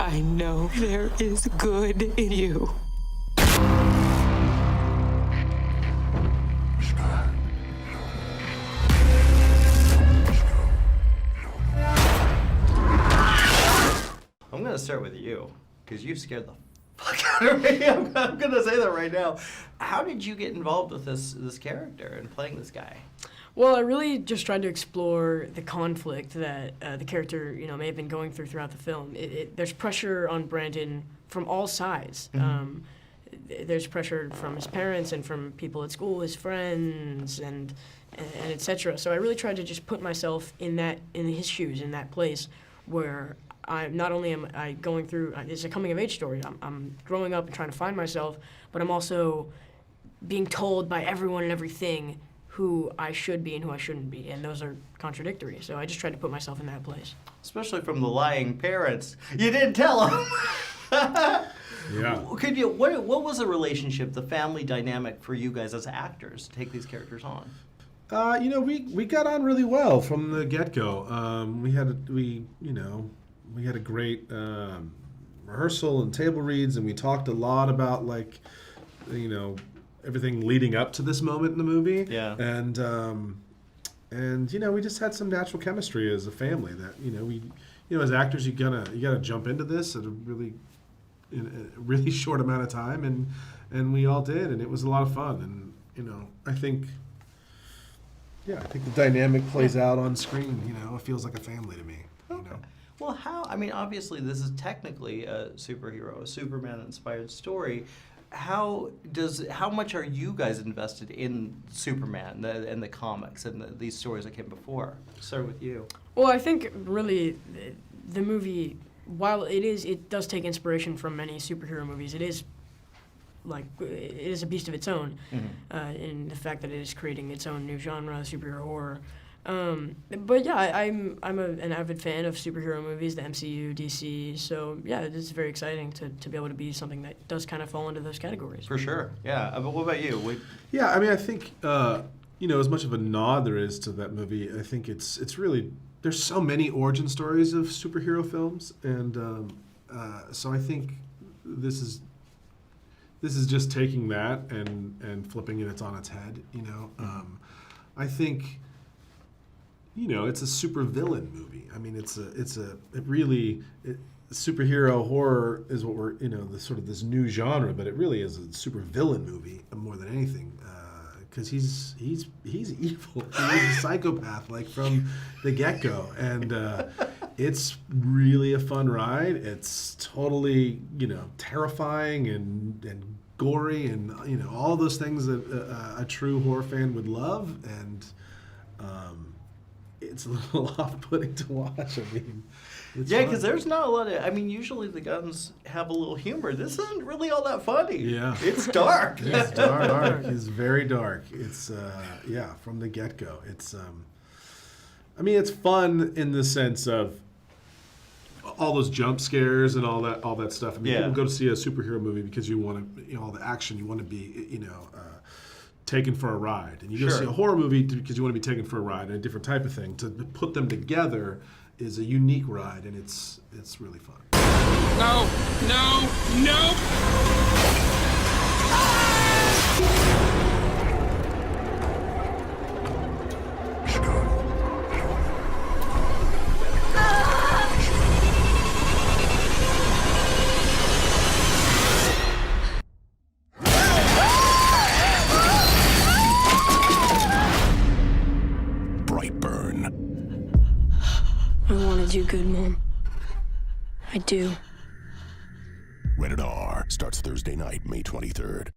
I know there is good in you. I'm gonna start with you, because you scared the fuck out of me. I'm gonna say that right now. How did you get involved with this character and playing this guy? Well, I really just tried to explore the conflict that the character, may have been going through throughout the film. There's pressure on Brandon from all sides. Mm-hmm. There's pressure from his parents and from people at school, his friends, and etc. So I really tried to just put myself in his shoes, in that place where not only am I going through, it's a coming-of-age story. I'm growing up and trying to find myself, but I'm also being told by everyone and everything who I should be and who I shouldn't be, and those are contradictory. So I just tried to put myself in that place. Especially from the lying parents. You didn't tell them. Yeah. Could you? What was the relationship, the family dynamic for you guys as actors to take these characters on? We got on really well from the get-go. We had a great rehearsal and table reads, and we talked a lot about everything leading up to this moment in the movie. Yeah. And we just had some natural chemistry as a family that as actors you gotta jump into this in a really short amount of time, and we all did, and it was a lot of fun, and I think the dynamic plays out on screen. It feels like a family to me. Okay. Well, obviously this is technically a superhero, a Superman-inspired story. How much are you guys invested in Superman and the comics and these stories that came before? Start with you. Well, I think really the movie, while it does take inspiration from many superhero movies, it is a beast of its own, in the fact that it is creating its own new genre, superhero horror. But yeah, I'm an avid fan of superhero movies, the MCU, DC. So yeah, it is very exciting to be able to be something that does kind of fall into those categories. For sure, yeah. But what about you? Yeah, I think as much of a nod there is to that movie, I think it's really, there's so many origin stories of superhero films, and so I think this is just taking that and flipping it on its head. I think. It's a super villain movie. Superhero horror is what we're, the sort of this new genre, but it really is a super villain movie more than anything, because he's evil. He's a psychopath, from the get-go, and it's really a fun ride. It's totally, terrifying and gory and all those things that a true horror fan would love, and it's a little off-putting to watch. Because there's not a lot of. Usually the Guns have a little humor. This isn't really all that funny. Yeah, it's dark. It's dark. It's very dark. It's from the get-go. It's it's fun in the sense of all those jump scares and all that stuff. People go to see a superhero movie because you want to, all the action. You want to be, taken for a ride, and you go see a horror movie because you want to be taken for a ride, and a different type of thing. To put them together is a unique ride, and it's really fun. No! Brightburn. I want to do good, Mom. I do. Rated R. Starts Thursday night, May 23rd.